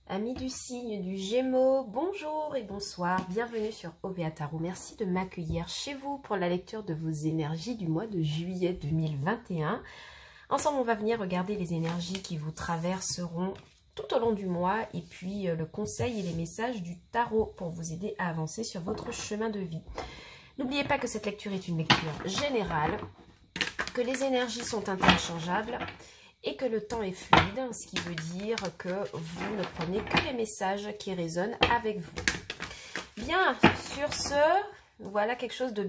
Amis du signe du Gémeaux, bonjour et bonsoir, bienvenue sur OBA Tarot. Merci de m'accueillir chez vous pour la lecture de vos énergies du mois de juillet 2021. Ensemble, on va venir regarder les énergies qui vous traverseront tout au long du mois et puis le conseil et les messages du tarot pour vous aider à avancer sur votre chemin de vie. N'oubliez pas que cette lecture est une lecture générale, que les énergies sont interchangeables et que le temps est fluide, ce qui veut dire que vous ne prenez que les messages qui résonnent avec vous. Bien, sur ce, voilà quelque chose de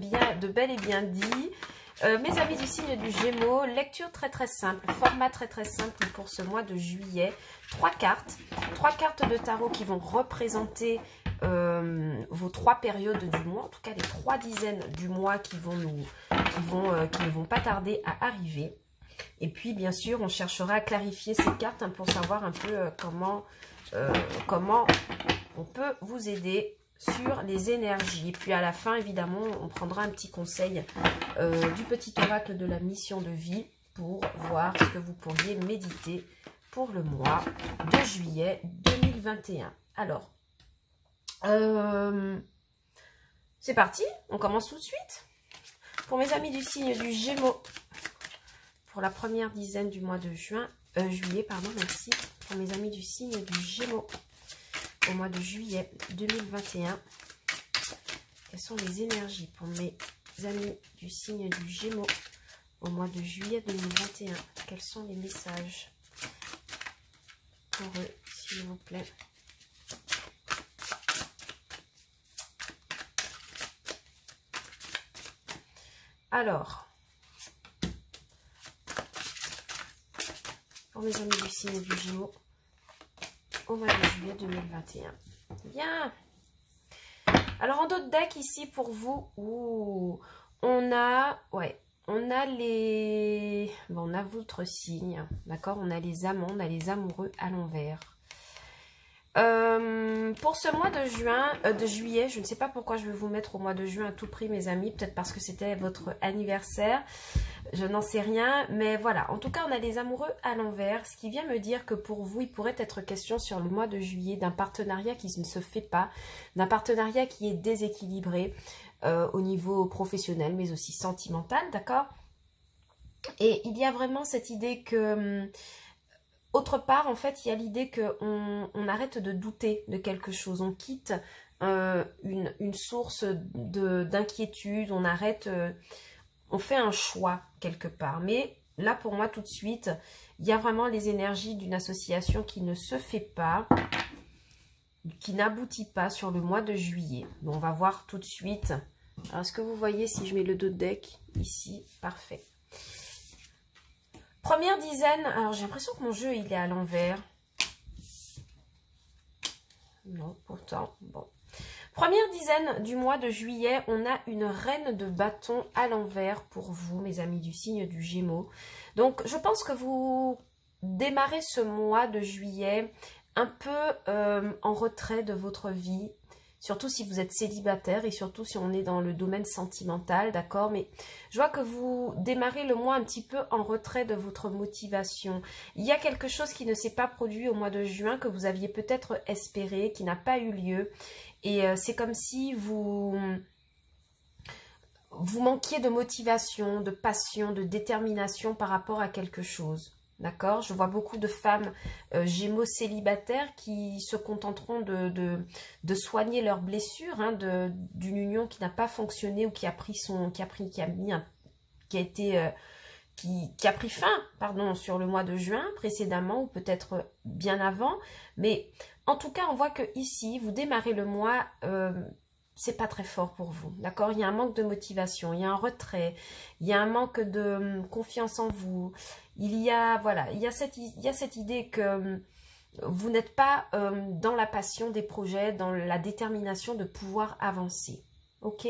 bel et bien dit. Mes amis du signe du Gémeaux, lecture très simple, format très simple pour ce mois de juillet. Trois cartes de tarot qui vont représenter vos trois périodes du mois, en tout cas les trois dizaines du mois qui ne vont pas tarder à arriver. Et puis, bien sûr, on cherchera à clarifier ces cartes pour savoir un peu comment on peut vous aider sur les énergies. Et puis, à la fin, évidemment, on prendra un petit conseil du petit oracle de la mission de vie pour voir ce que vous pourriez méditer pour le mois de juillet 2021. Alors, c'est parti, on commence tout de suite. Pour mes amis du signe du Gémeaux, pour la première dizaine du mois de juillet, merci. Pour mes amis du signe du Gémeaux, au mois de juillet 2021, quelles sont les énergies pour mes amis du signe du Gémeaux au mois de juillet 2021? Quels sont les messages pour eux, s'il vous plaît? Alors, pour mes amis du signe du Gémeaux, au mois de juillet 2021. Bien. Alors, en d'autres decks ici pour vous, on a votre signe, d'accord? On a les amants, on a les amoureux à l'envers. Pour ce mois de juillet, je ne sais pas pourquoi je vais vous mettre au mois de juin à tout prix, mes amis. Peut-être parce que c'était votre anniversaire. Je n'en sais rien, mais voilà. En tout cas, on a les amoureux à l'envers, ce qui vient me dire que pour vous, il pourrait être question sur le mois de juillet d'un partenariat qui ne se fait pas, d'un partenariat qui est déséquilibré au niveau professionnel, mais aussi sentimental, d'accord? Et il y a vraiment cette idée que... autre part, en fait, il y a l'idée qu'on arrête de douter de quelque chose. On quitte une source d'inquiétude, on arrête... on fait un choix quelque part. Mais là, pour moi, tout de suite, il y a vraiment les énergies d'une association qui ne se fait pas, qui n'aboutit pas sur le mois de juillet. Donc, on va voir tout de suite. Alors, est-ce que vous voyez si je mets le dos de deck ici? Parfait. Première dizaine. Alors, j'ai l'impression que mon jeu, il est à l'envers. Non, pourtant, bon. Première dizaine du mois de juillet, on a une reine de bâton à l'envers pour vous, mes amis du signe du Gémeaux. Donc, je pense que vous démarrez ce mois de juillet un peu en retrait de votre vie, surtout si vous êtes célibataire et surtout si on est dans le domaine sentimental, d'accord? Mais je vois que vous démarrez le mois un petit peu en retrait de votre motivation. Il y a quelque chose qui ne s'est pas produit au mois de juin, que vous aviez peut-être espéré, qui n'a pas eu lieu. Et c'est comme si vous manquiez de motivation, de passion, de détermination par rapport à quelque chose. D'accord? Je vois beaucoup de femmes Gémeaux célibataires qui se contenteront de soigner leurs blessures, hein, d'une union qui n'a pas fonctionné ou qui a pris fin, pardon, sur le mois de juin précédemment ou peut-être bien avant. Mais en tout cas, on voit que ici, vous démarrez le mois, c'est pas très fort pour vous, d'accord? Il y a un manque de motivation, il y a un retrait, il y a un manque de confiance en vous. Il y a cette idée que vous n'êtes pas dans la passion des projets, dans la détermination de pouvoir avancer, ok?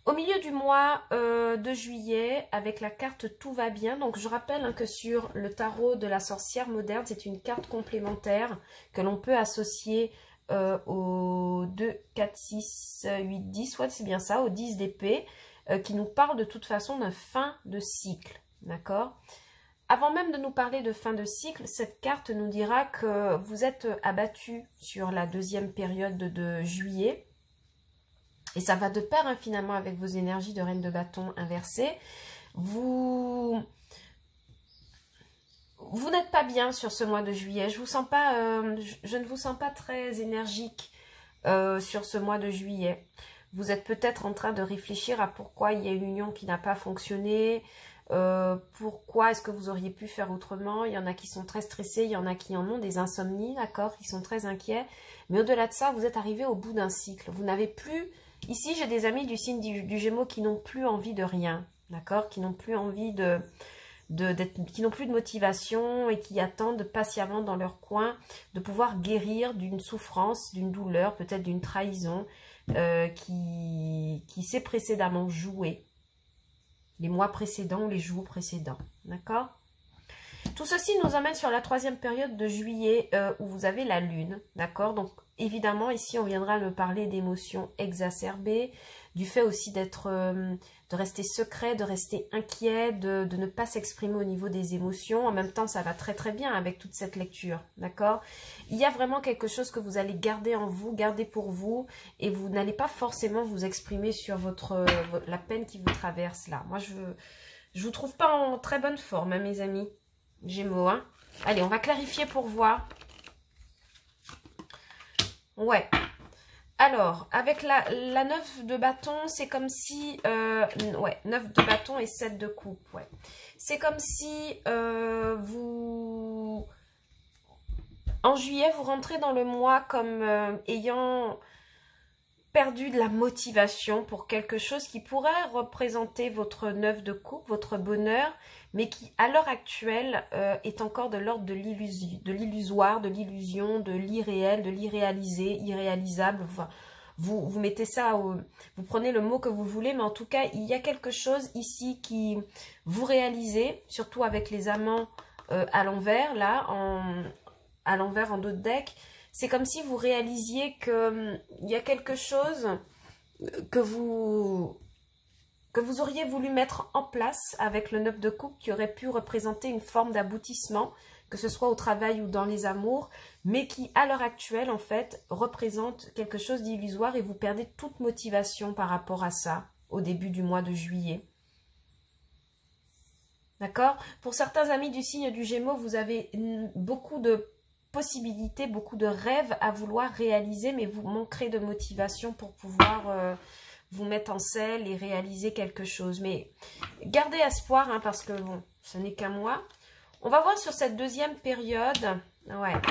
Au milieu du mois de juillet, avec la carte Tout va bien, donc je rappelle hein, que sur le tarot de la sorcière moderne, c'est une carte complémentaire que l'on peut associer au 2, 4, 6, 8, 10, ouais, c'est bien ça, au 10 d'épée, qui nous parle de toute façon d'un fin de cycle, d'accord? avant même de nous parler de fin de cycle, cette carte nous dira que vous êtes abattu sur la deuxième période de juillet. Et ça va de pair hein, finalement avec vos énergies de reine de bâton inversée. Vous n'êtes pas bien sur ce mois de juillet. Je ne vous sens pas très énergique sur ce mois de juillet. Vous êtes peut-être en train de réfléchir à pourquoi il y a une union qui n'a pas fonctionné. Pourquoi est-ce que vous auriez pu faire autrement? Il y en a qui sont très stressés, il y en a qui en ont des insomnies, d'accord, qui sont très inquiets. Mais au-delà de ça, vous êtes arrivé au bout d'un cycle. Vous n'avez plus... Ici, j'ai des amis du signe du Gémeaux qui n'ont plus envie de rien, d'accord, qui n'ont plus envie qui n'ont plus de motivation et qui attendent patiemment dans leur coin de pouvoir guérir d'une souffrance, d'une douleur, peut-être d'une trahison qui s'est précédemment jouée. Les mois précédents ou les jours précédents, d'accord? Tout ceci nous emmène sur la troisième période de juillet où vous avez la lune, d'accord? Donc évidemment ici on viendra me parler d'émotions exacerbées, du fait aussi de rester secret, de rester inquiet, de ne pas s'exprimer au niveau des émotions. En même temps ça va très très bien avec toute cette lecture, d'accord? Il y a vraiment quelque chose que vous allez garder en vous, garder pour vous, et vous n'allez pas forcément vous exprimer sur la peine qui vous traverse là. Moi je vous trouve pas en très bonne forme hein, mes amis Gémeaux, hein. Allez, on va clarifier pour voir. Ouais. Alors, avec la 9 de bâton, c'est comme si... ouais, 9 de bâton et 7 de coupe, ouais. C'est comme si vous... En juillet, vous rentrez dans le mois comme ayant perdu de la motivation pour quelque chose qui pourrait représenter votre 9 de coupe, votre bonheur, mais qui, à l'heure actuelle, est encore de l'ordre de l'illusoire, de l'illusion, de l'irréel, de l'irréalisé, irréalisable. Enfin, vous mettez ça, vous prenez le mot que vous voulez, mais en tout cas, il y a quelque chose ici qui vous réalisez, surtout avec les amants à l'envers, là, à l'envers en dos de deck. C'est comme si vous réalisiez qu'il y a quelque chose que vous auriez voulu mettre en place avec le 9 de coupe qui aurait pu représenter une forme d'aboutissement, que ce soit au travail ou dans les amours, mais qui, à l'heure actuelle, en fait, représente quelque chose d'illusoire et vous perdez toute motivation par rapport à ça au début du mois de juillet. D'accord? Pour certains amis du signe du Gémeaux, vous avez beaucoup de possibilités, beaucoup de rêves à vouloir réaliser, mais vous manquerez de motivation pour pouvoir... vous mettre en selle et réaliser quelque chose. Mais gardez espoir, hein, parce que bon, ce n'est qu'un mois. On va voir sur cette deuxième période, ouais,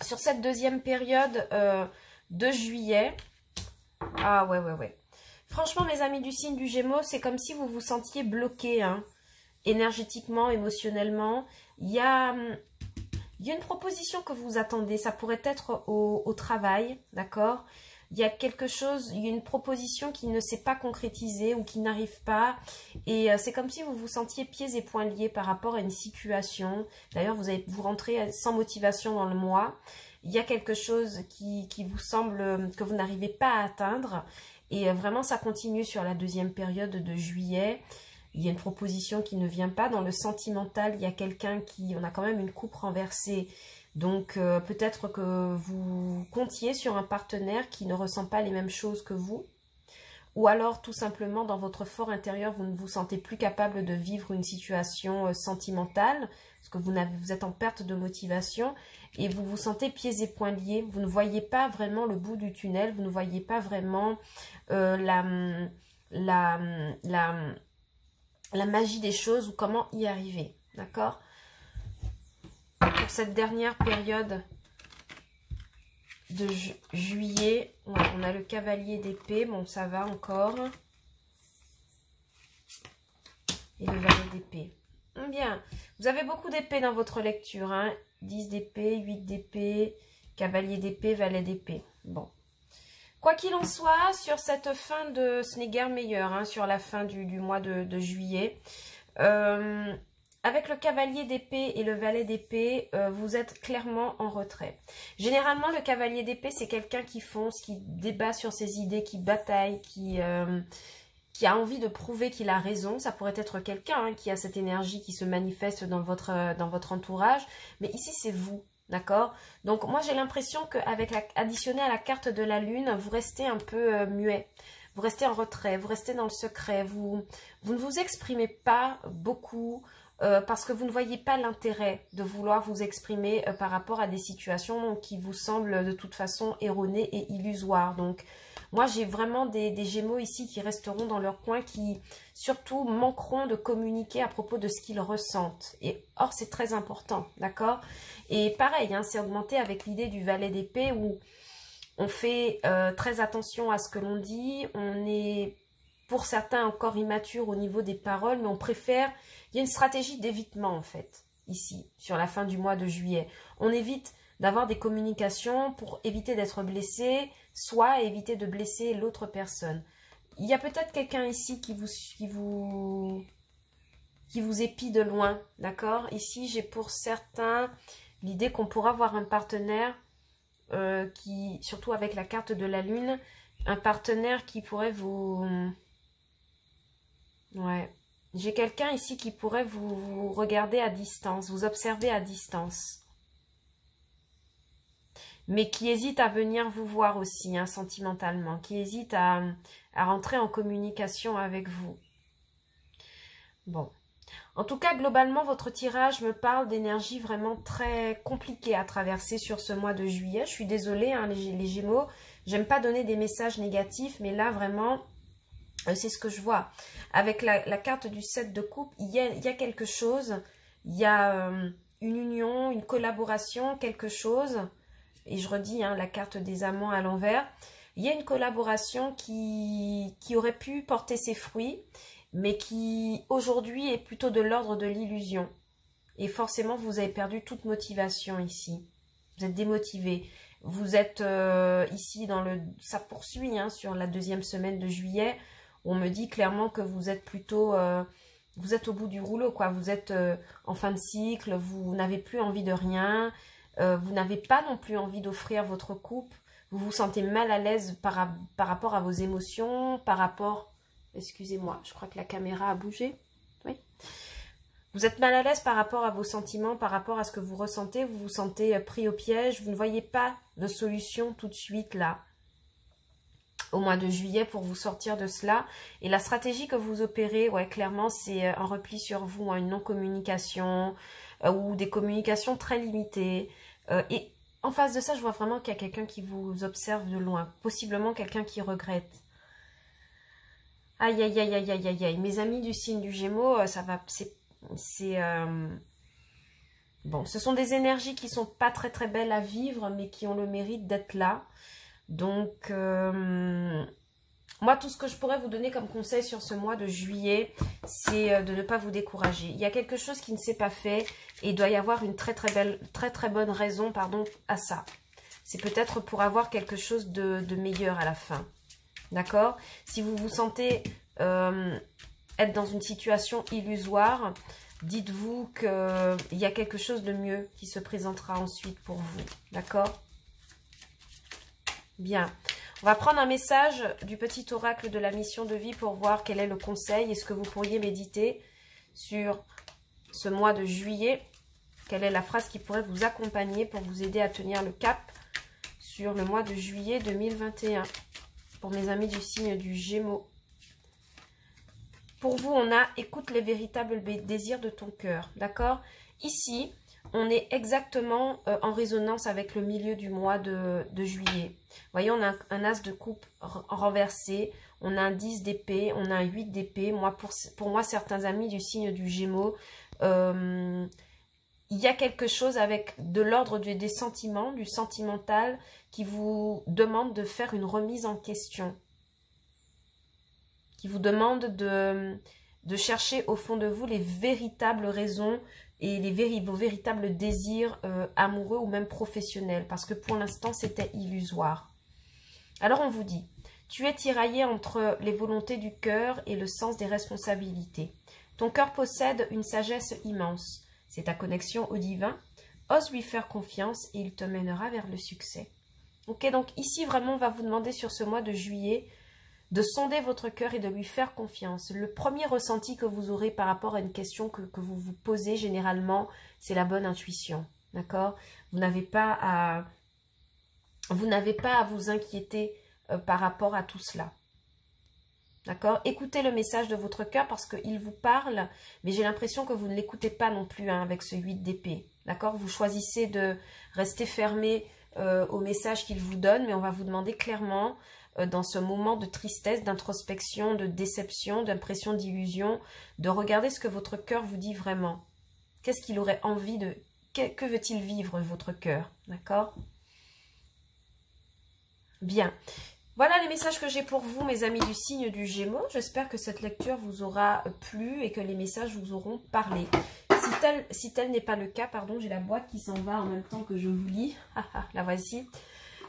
sur cette deuxième période de juillet. Ah ouais. Franchement, mes amis du signe du Gémeaux, c'est comme si vous vous sentiez bloqué, hein, énergétiquement, émotionnellement. Il y a une proposition que vous attendez. Ça pourrait être au travail, d'accord ? Il y a quelque chose, il y a une proposition qui ne s'est pas concrétisée ou qui n'arrive pas. Et c'est comme si vous vous sentiez pieds et poings liés par rapport à une situation. D'ailleurs, vous rentrez sans motivation dans le mois. Il y a quelque chose qui vous semble que vous n'arrivez pas à atteindre. Et vraiment, ça continue sur la deuxième période de juillet. Il y a une proposition qui ne vient pas. Dans le sentimental, il y a quelqu'un qui... On a quand même une coupe renversée. Donc, peut-être que vous comptiez sur un partenaire qui ne ressent pas les mêmes choses que vous. Ou alors, tout simplement, dans votre fort intérieur, vous ne vous sentez plus capable de vivre une situation sentimentale. Parce que vous êtes en perte de motivation. Et vous vous sentez pieds et poings liés. Vous ne voyez pas vraiment le bout du tunnel. Vous ne voyez pas vraiment la magie des choses ou comment y arriver. D'accord ? Pour cette dernière période de juillet, ouais, on a le cavalier d'épée, bon ça va encore, et le valet d'épée. Bien, vous avez beaucoup d'épées dans votre lecture, hein, 10 d'épée, 8 d'épée, cavalier d'épée, valet d'épée. Bon, quoi qu'il en soit, sur cette fin de, ce n'est guère meilleur, hein, sur la fin du mois de juillet, avec le cavalier d'épée et le valet d'épée, vous êtes clairement en retrait. Généralement, le cavalier d'épée, c'est quelqu'un qui fonce, qui débat sur ses idées, qui bataille, qui qui a envie de prouver qu'il a raison. Ça pourrait être quelqu'un qui a cette énergie qui se manifeste dans votre entourage. Mais ici, c'est vous, d'accord? Donc, moi, j'ai l'impression qu'avec additionné à la carte de la lune, vous restez un peu muet. Vous restez en retrait, vous restez dans le secret. Vous ne vous exprimez pas beaucoup parce que vous ne voyez pas l'intérêt de vouloir vous exprimer par rapport à des situations qui vous semblent de toute façon erronées et illusoires. Donc, moi, j'ai vraiment des Gémeaux ici qui resteront dans leur coin, qui surtout manqueront de communiquer à propos de ce qu'ils ressentent. Et or, c'est très important, d'accord? Et pareil, c'est augmenté avec l'idée du valet d'épée où on fait très attention à ce que l'on dit. On est, pour certains, encore immature au niveau des paroles, mais on préfère... Il y a une stratégie d'évitement, en fait, ici, sur la fin du mois de juillet. On évite d'avoir des communications pour éviter d'être blessé, soit éviter de blesser l'autre personne. Il y a peut-être quelqu'un ici qui vous épie de loin, d'accord? Ici, j'ai pour certains l'idée qu'on pourra avoir un partenaire qui, surtout avec la carte de la lune, un partenaire qui pourrait vous... Ouais. J'ai quelqu'un ici qui pourrait vous regarder à distance, vous observer à distance. Mais qui hésite à venir vous voir aussi, sentimentalement, qui hésite à rentrer en communication avec vous. Bon. En tout cas, globalement, votre tirage me parle d'énergie vraiment très compliquée à traverser sur ce mois de juillet. Je suis désolée, les Gémeaux, j'aime pas donner des messages négatifs, mais là, vraiment, c'est ce que je vois. Avec la carte du 7 de coupe, il y a quelque chose, il y a une union, une collaboration, quelque chose. Et je redis, la carte des amants à l'envers. Il y a une collaboration qui aurait pu porter ses fruits, mais qui aujourd'hui est plutôt de l'ordre de l'illusion. Et forcément, vous avez perdu toute motivation ici. Vous êtes démotivé. Vous êtes ici dans le... Ça poursuit sur la deuxième semaine de juillet. On me dit clairement que vous êtes plutôt... vous êtes au bout du rouleau, quoi. Vous êtes en fin de cycle, vous n'avez plus envie de rien. Vous n'avez pas non plus envie d'offrir votre couple. Vous vous sentez mal à l'aise par rapport à vos émotions, par rapport... Excusez-moi, je crois que la caméra a bougé. Oui. Vous êtes mal à l'aise par rapport à vos sentiments, par rapport à ce que vous ressentez. Vous vous sentez pris au piège. Vous ne voyez pas de solution tout de suite là, au mois de juillet, pour vous sortir de cela. Et la stratégie que vous opérez, ouais, clairement, c'est un repli sur vous, une non-communication ou des communications très limitées. Et en face de ça, je vois vraiment qu'il y a quelqu'un qui vous observe de loin. Possiblement quelqu'un qui regrette. Aïe, aïe, aïe, aïe, aïe, aïe, aïe. Mes amis du signe du Gémeaux, ça va... Bon, ce sont des énergies qui sont pas très très belles à vivre, mais qui ont le mérite d'être là. Donc, moi, tout ce que je pourrais vous donner comme conseil sur ce mois de juillet, c'est de ne pas vous décourager. Il y a quelque chose qui ne s'est pas fait et il doit y avoir une très très bonne raison, à ça. C'est peut-être pour avoir quelque chose de meilleur à la fin. D'accord? Si vous vous sentez être dans une situation illusoire, dites-vous qu'il y a quelque chose de mieux qui se présentera ensuite pour vous. D'accord? Bien. On va prendre un message du petit oracle de la mission de vie pour voir quel est le conseil et ce que vous pourriez méditer sur ce mois de juillet. Quelle est la phrase qui pourrait vous accompagner pour vous aider à tenir le cap sur le mois de juillet 2021. Pour mes amis du signe du Gémeaux. Pour vous, on a « Écoute les véritables désirs de ton cœur ». D'accord? Ici, on est exactement en résonance avec le milieu du mois de juillet. Vous voyez, on a un as de coupe renversé, on a un 10 d'épée, on a un 8 d'épée. Moi, pour moi, certains amis du signe du Gémeaux, il y a quelque chose avec de l'ordre des sentiments, du sentimental, qui vous demande de faire une remise en question. Qui vous demande de chercher au fond de vous les véritables raisons et vos véritables désirs amoureux ou même professionnels. Parce que pour l'instant, c'était illusoire. Alors on vous dit, tu es tiraillé entre les volontés du cœur et le sens des responsabilités. Ton cœur possède une sagesse immense. C'est ta connexion au divin. Ose lui faire confiance et il te mènera vers le succès. Ok, donc ici vraiment on va vous demander sur ce mois de juillet de sonder votre cœur et de lui faire confiance. Le premier ressenti que vous aurez par rapport à une question que vous vous posez généralement, c'est la bonne intuition. D'accord? Vous n'avez pas à vous inquiéter par rapport à tout cela. D'accord? Écoutez le message de votre cœur parce qu'il vous parle, mais j'ai l'impression que vous ne l'écoutez pas non plus hein, avec ce 8 d'épée. D'accord? Vous choisissez de rester fermé au message qu'il vous donne, mais on va vous demander clairement, dans ce moment de tristesse, d'introspection, de déception, d'impression d'illusion, de regarder ce que votre cœur vous dit vraiment. Qu'est-ce qu'il aurait envie de... Que veut-il vivre, votre cœur? D'accord? Bien. Voilà les messages que j'ai pour vous, mes amis du signe du Gémeaux. J'espère que cette lecture vous aura plu et que les messages vous auront parlé. Si tel n'est pas le cas, pardon, j'ai la boîte qui s'en va en même temps que je vous lis. La voici.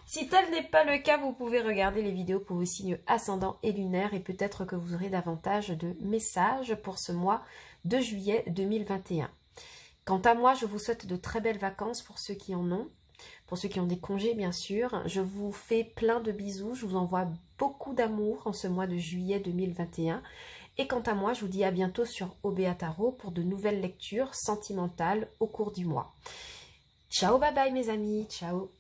Si tel n'est pas le cas, vous pouvez regarder les vidéos pour vos signes ascendants et lunaires et peut-être que vous aurez davantage de messages pour ce mois de juillet 2021. Quant à moi, je vous souhaite de très belles vacances pour ceux qui en ont. Pour ceux qui ont des congés, bien sûr, je vous fais plein de bisous. Je vous envoie beaucoup d'amour en ce mois de juillet 2021. Et quant à moi, je vous dis à bientôt sur OBA Tarot pour de nouvelles lectures sentimentales au cours du mois. Ciao, bye bye mes amis. Ciao.